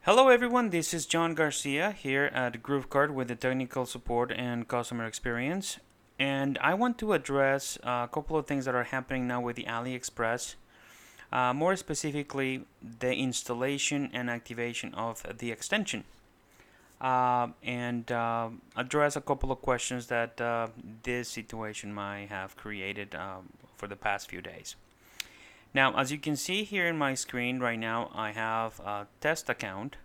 Hello everyone, this is John Garcia here at Groovekart with the technical support and customer experience. And I want to address a couple of things that are happening now with the AliExpress. More specifically, the installation and activation of the extension. And address a couple of questions that this situation might have created for the past few days. Now, as you can see here in my screen right now, I have a test account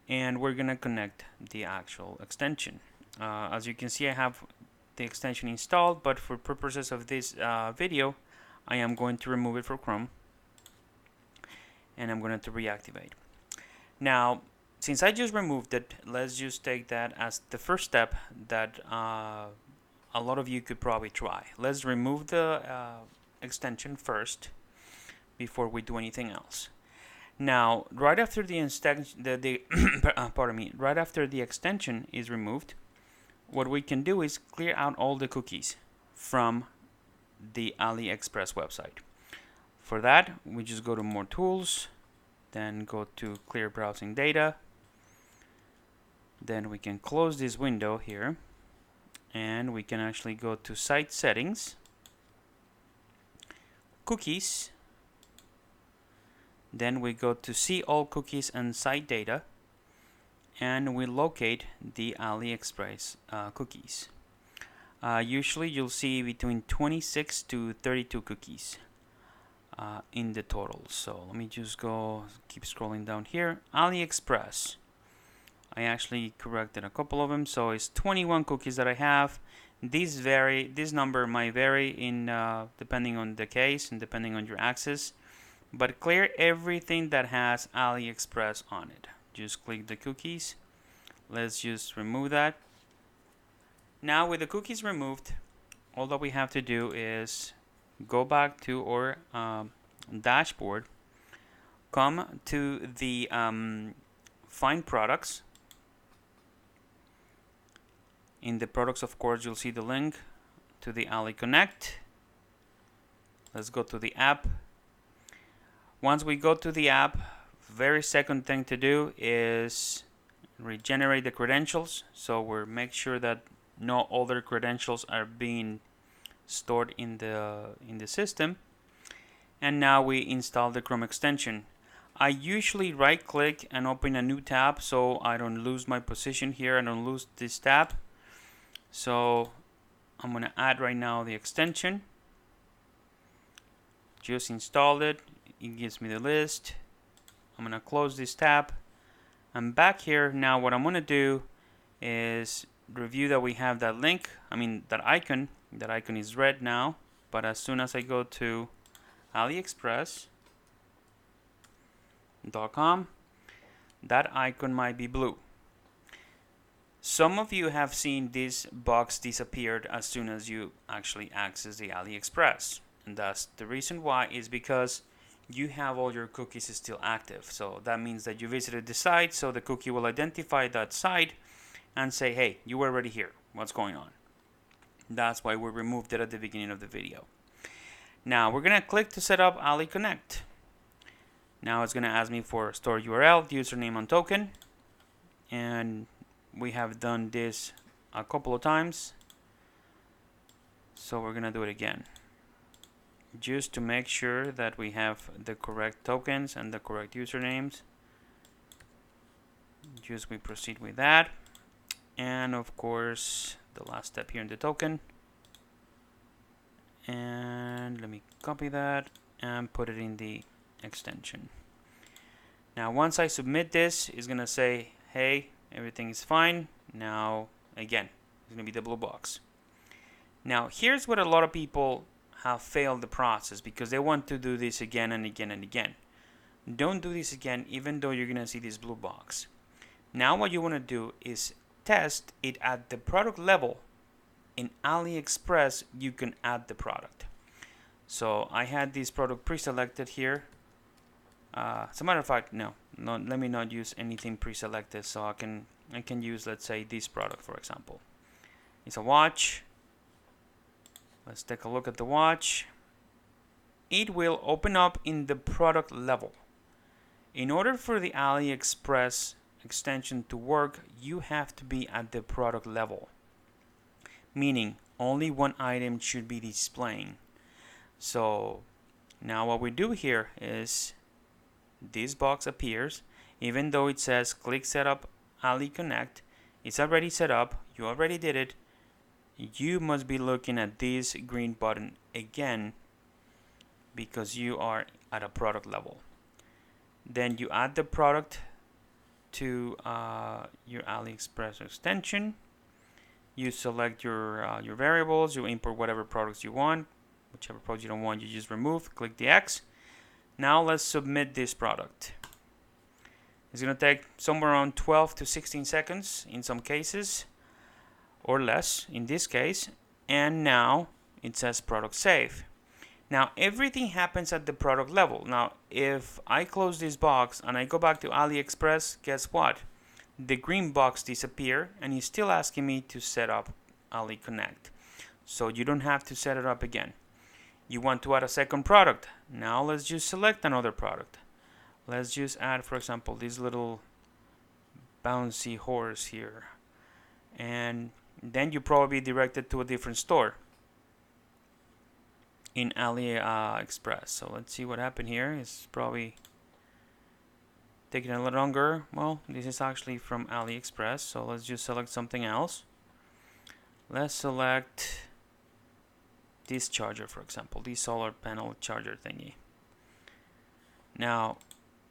and we're gonna connect the actual extension. As you can see, I have the extension installed, but for purposes of this video, I am going to remove it from Chrome and I'm going to reactivate. Now, since I just removed it, let's just take that as the first step that a lot of you could probably try. Let's remove the extension first before we do anything else. Now, right after the right after the extension is removed, what we can do is clear out all the cookies from the AliExpress website. For that, we just go to More Tools, then go to Clear Browsing Data. Then we can close this window here, and we can actually go to Site Settings, Cookies. Then we go to See All Cookies and Site Data, and we locate the AliExpress cookies. Usually you'll see between 26 to 32 cookies in the total. So let me just keep scrolling down here. AliExpress. I actually corrected a couple of them, so it's 21 cookies that I have. This number might vary in depending on the case and depending on your access. But clear everything that has AliExpress on it. Just click the cookies. Let's just remove that. Now with the cookies removed, all that we have to do is go back to our dashboard, come to the Find Products. In the products, of course, you'll see the link to the Ali Connect. Let's go to the app. Once we go to the app, very second thing to do is regenerate the credentials. So we'll make sure that no other credentials are being stored in the system. And now we install the Chrome extension. I usually right click and open a new tab so I don't lose my position here. I don't lose this tab. So I'm going to add right now the extension. Just installed it. It gives me the list. I'm going to close this tab. I'm back here. Now what I'm going to do is review that we have that link. That icon. That icon is red now. But as soon as I go to AliExpress.com, that icon might be blue. Some of you have seen this box disappeared as soon as you actually access the AliExpress. And that's the reason why is because you have all your cookies still active. So that means that you visited the site, so the cookie will identify that site and say, hey, you were already here. What's going on? That's why we removed it at the beginning of the video. Now we're going to click to set up Ali Connect. Now it's going to ask me for store URL, username and token. And we have done this a couple of times. So we're going to do it again, just to make sure that we have the correct tokens and the correct usernames. Just we proceed with that. And of course, the last step here in the token. And let me copy that and put it in the extension. Now, once I submit this, it's going to say, hey, everything is fine. Now, again, it's going to be the blue box. Now, here's what a lot of people have failed the process because they want to do this again and again and again. Don't do this again, even though you're going to see this blue box. Now what you want to do is test it at the product level. In AliExpress, you can add the product. So I had this product pre-selected here. As a matter of fact, no, let me not use anything pre-selected. So I can use, let's say, this product, for example. It's a watch. Let's take a look at the watch. It will open up in the product level. In order for the AliExpress extension to work, you have to be at the product level, meaning only one item should be displaying. So now what we do here is this box appears, even though it says click setup Ali Connect. It's already set up, you already did it. You must be looking at this green button again because you are at a product level. Then you add the product to your AliExpress extension. You select your variables, you import whatever products you want. Whichever product you don't want, you just remove, click the X. Now let's submit this product. It's going to take somewhere around 12 to 16 seconds in some cases, or less in this case. And now it says product save. Now everything happens at the product level. Now if I close this box and I go back to AliExpress, guess what? The green box disappears and it's still asking me to set up Ali Connect. So you don't have to set it up again. You want to add a second product. Now let's just select another product. Let's just add, for example, this little bouncy horse here. And then you probably directed to a different store in AliExpress. So let's see what happened here. It's probably taking a little longer. Well, this is actually from AliExpress, so let's just select something else. Let's select this charger, for example, this solar panel charger thingy. Now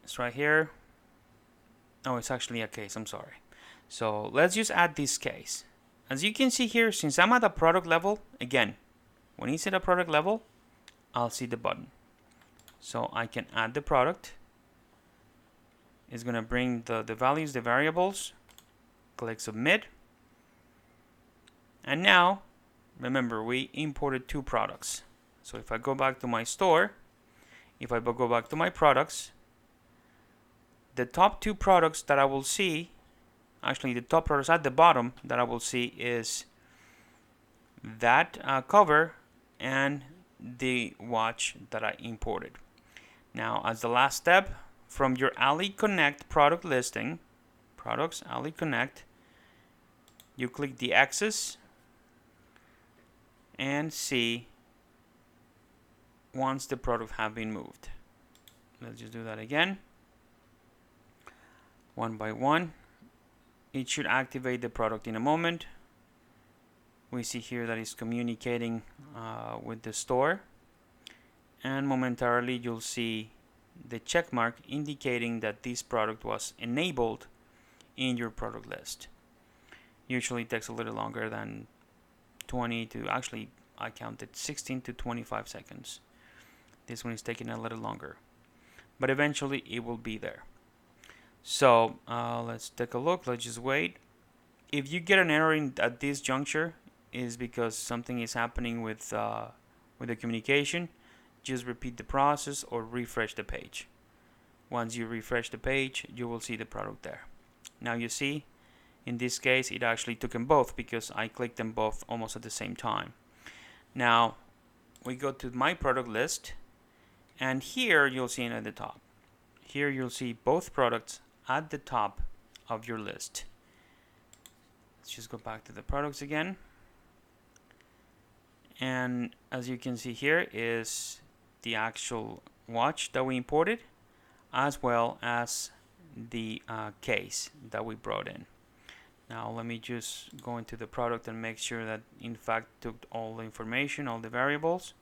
it's right here. Oh, it's actually a case, I'm sorry. So let's just add this case. As you can see here, since I'm at the product level, again, when it's at a product level, I'll see the button. So I can add the product. It's going to bring the values, the variables. Click submit. And now, remember, we imported two products. So if I go back to my store, if I go back to my products, the top two products that I will see, actually the top products at the bottom that I will see is that cover and the watch that I imported. Now, as the last step, from your Ali Connect product listing, products, Ali Connect, you click the X's and see once the product have been moved. Let's just do that again. One by one. It should activate the product in a moment. We see here that it's communicating with the store, and momentarily you'll see the check mark indicating that this product was enabled in your product list. Usually it takes a little longer than 20 to, actually I counted 16 to 25 seconds. This one is taking a little longer, but eventually it will be there. So let's take a look. Let's just wait. If you get an error at this juncture, is because something is happening with the communication. Just repeat the process or refresh the page. Once you refresh the page, you will see the product there. Now you see, in this case, it actually took them both because I clicked them both almost at the same time. Now we go to my product list, and here you'll see it at the top. Here you'll see both products at the top of your list. Let's just go back to the products again. And as you can see here is the actual watch that we imported, as well as the case that we brought in. Now let me just go into the product and make sure that in fact took all the information, all the variables.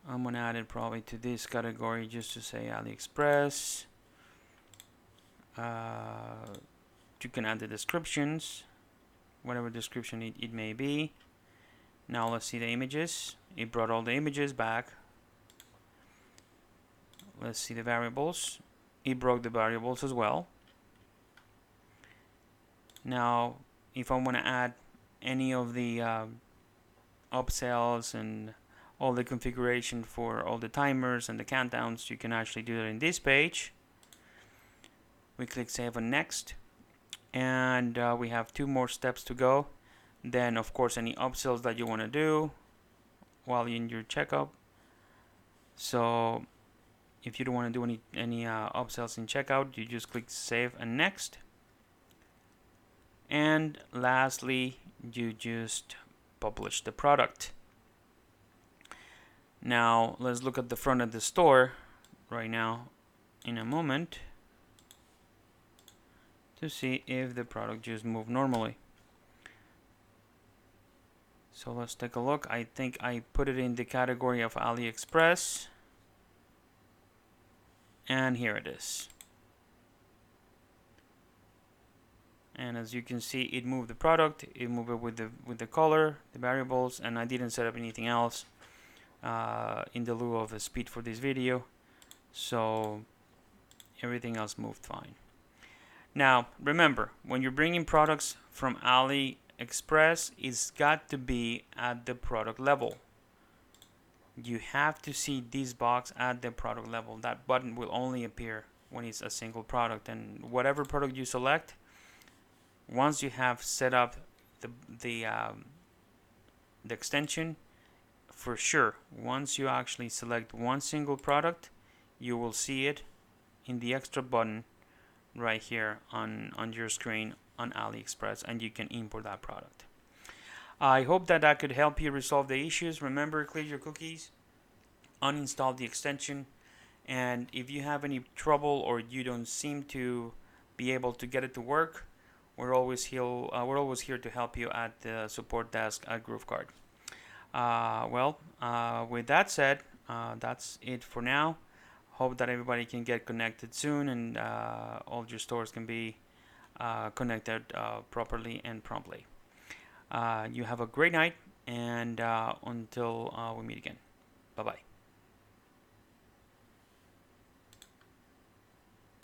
I'm gonna add it probably to this category just to say AliExpress. You can add the descriptions, whatever description it may be. Now let's see the images. It brought all the images back. Let's see the variables. It brought the variables as well. Now if I want to add any of the upsells and all the configuration for all the timers and the countdowns, you can actually do that in this page. We click save and next, and we have 2 more steps to go. Then of course any upsells that you want to do while in your checkup. So If you don't want to do any upsells in checkout, you just click save and next. And lastly, you just publish the product. Now let's look at the front of the store right now in a moment to see if the product just moved normally. So let's take a look. I think I put it in the category of AliExpress, and here it is. And as you can see, it moved the product, it moved it with the color, the variables, and I didn't set up anything else in the lieu of a speed for this video, so everything else moved fine. Now remember, when you're bringing products from AliExpress, it's got to be at the product level. You have to see this box at the product level. That button will only appear when it's a single product, and whatever product you select, once you have set up the extension, for sure, once you actually select one single product, you will see it in the extra button right here on your screen on AliExpress, and you can import that product. I hope that could help you resolve the issues. Remember, clear your cookies, uninstall the extension, and if you have any trouble or you don't seem to be able to get it to work, we're always here to help you at the support desk at Groovekart. With that said, that's it for now. Hope that everybody can get connected soon, and all your stores can be connected properly and promptly. You have a great night, and until we meet again. Bye-bye.